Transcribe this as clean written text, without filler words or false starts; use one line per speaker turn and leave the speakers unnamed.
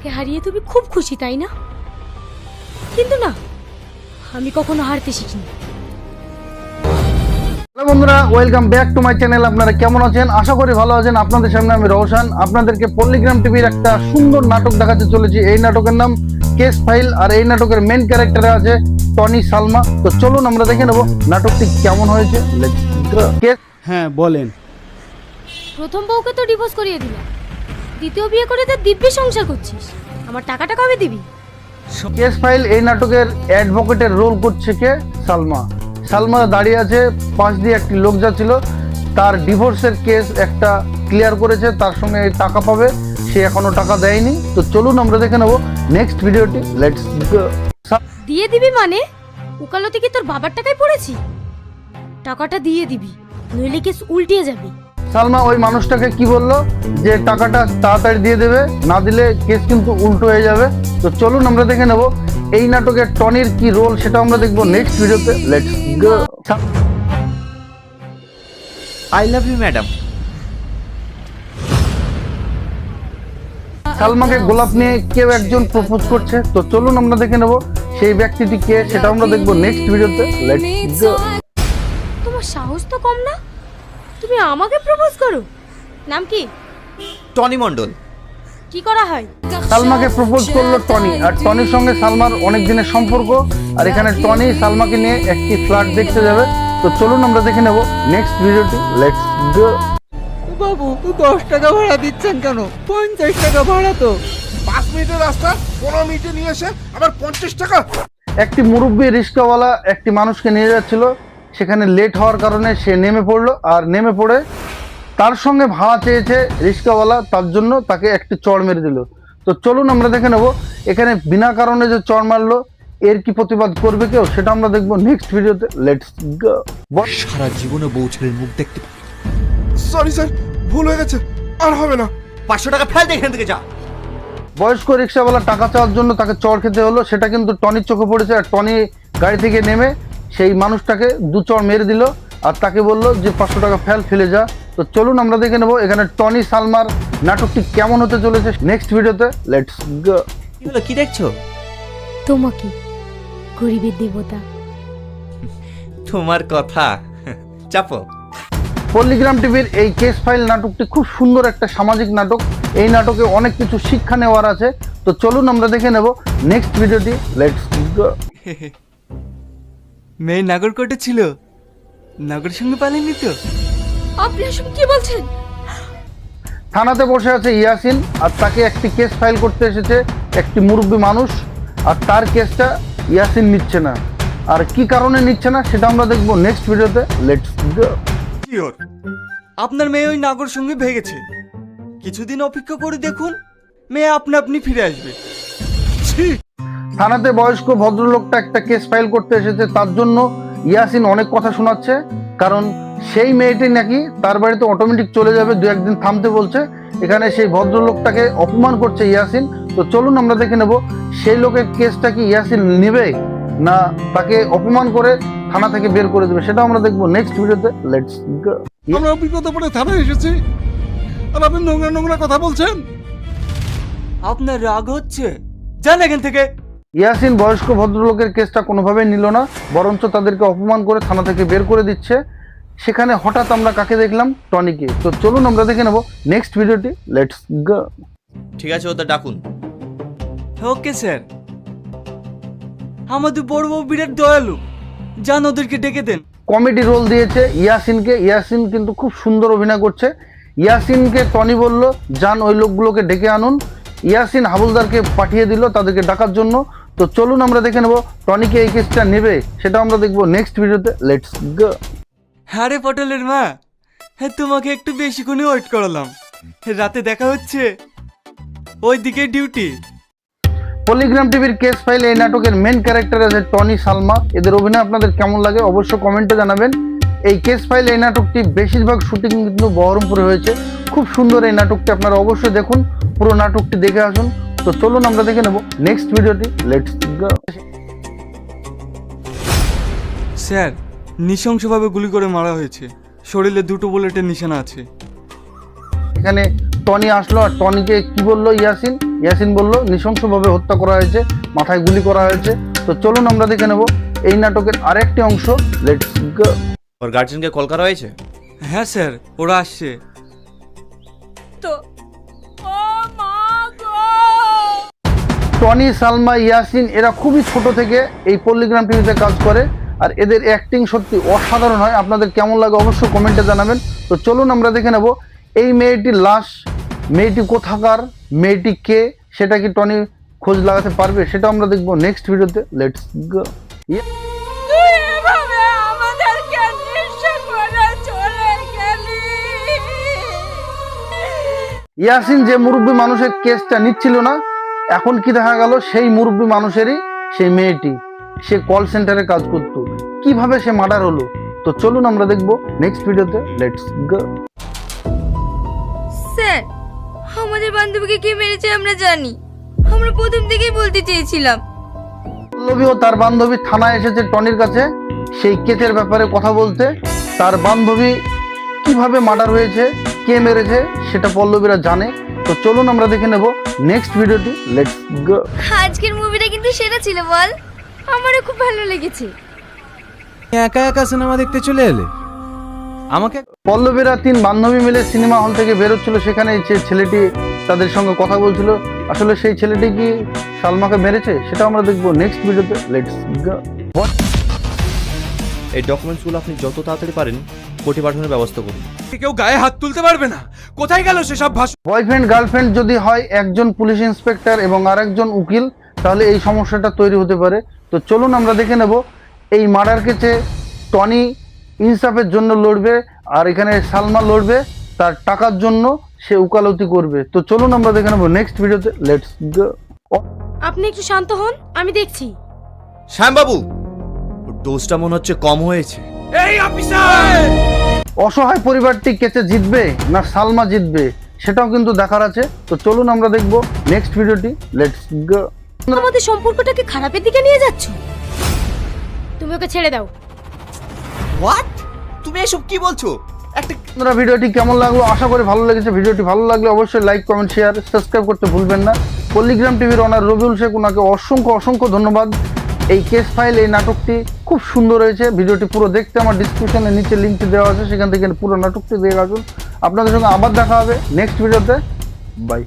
আমাকে হারিয়ে তুমি খুব খুশি তাই না? কিন্তু না, আমি কখনো হারতে শিখিনি।
হ্যালো বন্ধুরা, welcome back to my channel. আপনারা কেমন আছেন? আশা করি ভালো আছেন। আপনাদের সামনে আমি রওশন আপনাদেরকে পল্লিগ্রাম টিভির একটা সুন্দর নাটক দেখাতে চলেছি। এই নাটকের নাম কেস ফাইল, আর এই নাটকের মেন ক্যারেক্টারে আছে টনি সালমা। তো চলুন আমরা দেখে নেব নাটকটি কেমন হয়েছে।
হ্যাঁ বলেন।
প্রথম বউকে তো ডিভোর্স করিয়ে দিলাম, দ্বিতীয় বিয়ে করে তো দিব্যি সংসার করছিস। আমার টাকাটা কবে দিবি?
কেস ফাইল এই নাটকের অ্যাডভোকেটের রোল করছে কে? সালমা। সালমা দাঁড়িয়ে আছে, পাশ দিয়ে একটি লোক যাচ্ছিল, তার ডিভোর্সের কেস একটা ক্লিয়ার করেছে, তার সঙ্গে টাকা পাবে, সে এখনো টাকা দেয়নি। তো চলুন আমরা দেখে নেব নেক্সট ভিডিওটি। Let's go.
দিয়ে দিবি মানে? উকালতি কি তোর বাবার টাকায় পড়েছি? টাকাটা দিয়ে দিবি, নইলে কেস উল্টিয়ে যাবে।
সালমা ওই মানুষটাকে কি বললো যে টাকাটা তাড়াতাড়ি দিয়ে দেবে, না দিলে কেস কিন্তু উল্টো হয়ে যাবে। তো চলুন আমরা দেখে নেব এই নাটকে টনির কি রোল, সেটা আমরা দেখবো নেক্সট ভিডিওতে। Let's go.
I love you madam.
সালমাকে গোলাপ নিয়ে কেউ একজন প্রপোজ করছে। তো চলুন আমরা দেখে নেব সেই ব্যক্তিটি কে, সেটা আমরা দেখবো নেক্সট ভিডিওতে। লেটস গো।
তোমার সাহস তো কম না, তুমি আমাকে প্রপোজ করো? নাম কি?
টনি মণ্ডল।
কি করা হয়?
সালমাকে প্রপোজ করলো টনি, আর টনির সঙ্গে সালমার অনেক দিনের সম্পর্ক। আর এখানে টনি সালমাকে নিয়ে একটি ফ্ল্যাট দেখতে যাবে। তো চলুন আমরা দেখে নেব নেক্সট ভিডিওটি। Let's go.
বাবু 10 টাকা ভাড়া দিচ্ছেন কেন? 50 টাকা ভাড়া তো।
5 মিনিটের রাস্তা 15 মিনিটে নিয়ে এসে আবার 50 টাকা।
একটি মুরব্বী রিক্সাওয়ালা একটি মানুষকে নিয়ে যাচ্ছিল, সেখানে লেট হওয়ার কারণে সে নেমে পড়লো, আর নেমে পড়ে তার সঙ্গে ভাড়া চেয়েছে রিক্সাওয়ালা, তার জন্য তাকে একটি চড় মেরে দিল। তো চলুন আমরা দেখে নেব এখানে বিনা কারণে যে চড় মারলো এর কি প্রতিবাদ করবে কেউ, সেটা আমরা দেখবো নেক্সট ভিডিওতে। লেটস গো।
সারা জীবনে বউ ছেলের মুখ দেখতে পাই।
সরি স্যার, ভুল হয়ে গেছে, আর হবে না।
500 টাকা ফেল দে এখান থেকে, যা।
বয়স্ক রিক্সাওয়ালা টাকা চাওয়ার জন্য তাকে চড় খেতে হলো, সেটা কিন্তু টনির চোখে পড়েছে। আর টনি গাড়ি থেকে নেমে সেই মানুষটাকে দু চড় মেরে দিল, আর তাকে বললো যে 500 টাকা ফেলে যা। তো চলুন আমরা দেখে নেব এখানে টনি সালমার নাটকটি কেমন হতে চলেছে নেক্সট ভিডিওতে। লেটস গো।
কি হলো, কি দেখছো?
তোমাকে, গরিবের দেবতা।
তোমার কথা। চাপো।
পল্লিগ্রাম টিভির এই কেস ফাইল নাটকটি খুব সুন্দর একটা সামাজিক নাটক। এই নাটকে অনেক কিছু শিক্ষা নেওয়ার আছে। তো চলুন আমরা দেখে নেব নেক্সট ভিডিওটি। Let's go.
মেয়ে নাগরকোটে ছিল, নাগর সঙ্গে পালিনি তো?
আপনি এসব কি বলছেন?
থানাতে বসে আছে ইয়াসিন, আর তাকে একটি কেস ফাইল করতে এসেছে একটি মুরব্বী মানুষ, আর তার কেসটা ইয়াসিন নিচ্ছে না। আর কি কারণে নিচ্ছে না সেটা আমরা দেখবো নেক্সট ভিডিওতে। Let's go.
শিওর আপনার মেয়ে ওই নাগর সঙ্গে ভেগেছে। কিছুদিন অপেক্ষা করে দেখুন, মেয়ে আপনি ফিরে আসবে।
থানাতে বয়স্ক ভদ্রলোকটা একটা কেস ফাইল করতে এসেছে, তার জন্য ইয়াসিন অনেক কথা শোনাচ্ছে, কারণ সেই মেয়েটি নাকি তার বাড়িতে অটোমেটিক চলে যাবে, 2-1 দিন থামতে বলছে। এখানে সেই ভদ্রলোকটাকে অপমান করছে ইয়াসিন। তো চলুন আমরা দেখে নেব সেই লোকের কেসটা কি ইয়াসিন নেবে, না তাকে অপমান করে থানা থেকে বের করে দেবে, সেটা আমরা দেখবো নেক্সট ভিডিওতে। লেটস গো।
আমরা অভিজ্ঞতা পড়ে থানায় এসেছি, আর আপনি নোংরা নোংরা কথা বলছেন।
আপনার রাগ হচ্ছে? যান এখান থেকে।
ইয়াসিন বয়স্ক ভদ্রলোকের কেসটা কোনোভাবেই নিল না, বরঞ্চ তাদেরকে অপমান করে থানা থেকে বের করে দিচ্ছে। সেখানে হঠাৎ আমরা কাকে দেখলাম? টনিকে। তো চলুন আমরা দেখে নেব নেক্সট ভিডিওটি। Let's go.
ঠিক আছে, ওদের ডাকুন।
Okay sir. আমাদের বড় বউ বিরাট দয়ালু, যান ওদেরকে ডেকে দেন।
কমেডি রোল দিয়েছে ইয়াসিনকে। ইয়াসিন কিন্তু খুব সুন্দর অভিনয় করছে। ইয়াসিনকে টনি বলল যান ওই লোকগুলোকে ডেকে আনুন। ইয়াসিন হাবুলদারকে পাঠিয়ে দিল তাদেরকে ডাকার জন্য। তো চলুন আমরা দেখে নেব টনিকে এই কেসটা নেবে, সেটা আমরা দেখবো নেক্সট ভিডিওতে। লেটস গো।
হ্যাঁ রে পটলের মা, হ্যাঁ তোমাকে একটু বেশিক্ষণই ওয়েট করালাম। রাতে দেখা হচ্ছে, ওইদিকে ডিউটি।
পল্লিগ্রাম টিভির কেস ফাইল এই নাটকের মেন ক্যারেক্টার আছে টনি সালমা। এদের অভিনয় আপনাদের কেমন লাগে অবশ্য কমেন্টে জানাবেন। এই কেস ফাইল এই নাটকটি বেশিরভাগ শুটিং কিন্তু বহরমপুরে হয়েছে। খুব সুন্দর এই নাটকটি, আপনারা অবশ্যই দেখুন, পুরো নাটকটি দেখে আসুন। তো চলুন আমরা দেখে নেব নেক্সট ভিডিওটি। Let's go.
স্যার, নৃশংসভাবে গুলি করে মারা হয়েছে, শরীরে 2টো বুলেটের নিশানা আছে।
এখানে টনি আসলো, আর টনিকে কি বললো ইয়াসিন ইয়াসিন বলল নৃশংসভাবে হত্যা করা হয়েছে, মাথায় গুলি করা হয়েছে। তো চলুন আমরা দেখে নেব এই নাটকের আরেকটি অংশ। Let's go.
ওর গার্জেনকে কল করা হয়েছে?
হ্যাঁ স্যার, ওরা আসছে।
তো ও মা গো!
টনি, সালমা, ইয়াসিন এরা খুবই ছোট থেকে এই পল্লীগ্রাম টিভিতে কাজ করে, আর এদের অ্যাক্টিং সত্যি অসাধারণ হয়। আপনাদের কেমন লাগে অবশ্যই কমেন্টে জানাবেন। তো চলুন আমরা দেখে নেব এই মেয়েটির লাশ, মেয়েটি কোথাকার, মেয়েটি কে, সেটা কি টনি খোঁজ লাগাতে পারবে, সেটা আমরা দেখবো নেক্সট ভিডিওতে। লেটস গো।
তুই এভাবে আমাদেরকে নিঃস্ব করে চলে গেলি।
ইয়াসিন যে মুরব্বী মানুষের কেসটা নিচ্ছিল না, এখন কি দেখা গেল সেই মুরব্বী মানুষেরই সেই মেয়েটি, সে কল সেন্টারে কাজ করত। কিভাবে সে মার্ডার হলো, তো চলুন আমরা দেখবো নেক্সট ভিডিওতে। Let's go.
স্যার, আমাদের বান্ধবীকে কে মেরেছে আমরা জানি। আমরা প্রথম থেকেই বলতে চেয়েছিলাম।
পল্লবী ও তার বান্ধবী থানায় এসেছে টনির কাছে সেই কেসের ব্যাপারে কথা বলতে। তার বান্ধবী কিভাবে মার্ডার হয়েছে, কে মেরেছে, সেটা পল্লবীরা জানে। তো চলুন আমরা দেখে নেব নেক্সট ভিডিওটি। Let's go.
আজকের মুভিটা কিন্তু সেরা ছিল বল।
আমারও খুব ভালো লেগেছে।
একা একা সিনেমা দেখতে চলে এলে? আমাকে
পল্লবীরা 3 বান্ধবী মিলে সিনেমা হল থেকে বেরোচ্ছিল, সেখানে যে ছেলেটি তাদের সঙ্গে কথা বলছিল, আসলে সেই ছেলেটি কি সালমাকে মেরেছে, সেটা আমরা দেখবো নেক্সট ভিডিওতে। লেটস গো।
এই ডকুমেন্টসগুলো আপনি যত তাড়াতাড়ি পারেন কোর্টে পাঠানোর ব্যবস্থা করুন।
কেউ গায়ে হাত তুলতে পারবে না। কোথায় গেল সেসব ভাষণ?
বয়ফ্রেন্ড গার্লফ্রেন্ড যদি হয়, একজন পুলিশ ইন্সপেক্টর এবং আরেকজন উকিল, তাহলে এই সমস্যাটা তৈরি হতে পারে। তো চলুন আমরা দেখে নেব এই মার্ডার কেসে টনি ইনসাফের জন্য লড়বে, আর এখানে সালমা লড়বে তার টাকার জন্য, সে উকালতি করবে। তো চলুন আমরা দেখে নেব নেক্সট ভিডিওতে। লেটস গো।
আপনি একটু শান্ত হন, আমি দেখছি।
শ্যামবাবু, ডোজটা মনে হচ্ছে কম হয়েছে।
এই অফিসার!
অসহায় পরিবারটি কেসে জিতবে না সালমা জিতবে, সেটাও কিন্তু দেখার আছে। তো চলুন আমরা দেখবো নেক্সট ভিডিওটি। Let's go.
আমাদের সম্পর্কটাকে খারাপের দিকে নিয়ে যাচ্ছ। তুমি ওকে ছেড়ে দাও।
হোয়াট? তুমি এসব কি বলছো? একটা
আপনারা ভিডিওটি কেমন লাগলো, আশা করি ভালো লেগেছে। ভিডিওটি ভালো লাগলে অবশ্যই লাইক, কমেন্ট, শেয়ার, সাবস্ক্রাইব করতে ভুলবেন না। পল্লীগ্রাম টিভির অনার রবিউল শেখ, ওনাকে অসংখ্য অসংখ্য ধন্যবাদ। এই কেস ফাইল, এই নাটকটি খুব সুন্দর হয়েছে। ভিডিওটি পুরো দেখতে আমার ডিসক্রিপশনের নিচে লিঙ্কটি দেওয়া আছে, সেখান থেকে পুরো নাটকটি দেখে আসুন। আপনাদের সঙ্গে আবার দেখা হবে নেক্সট ভিডিওতে। বাই।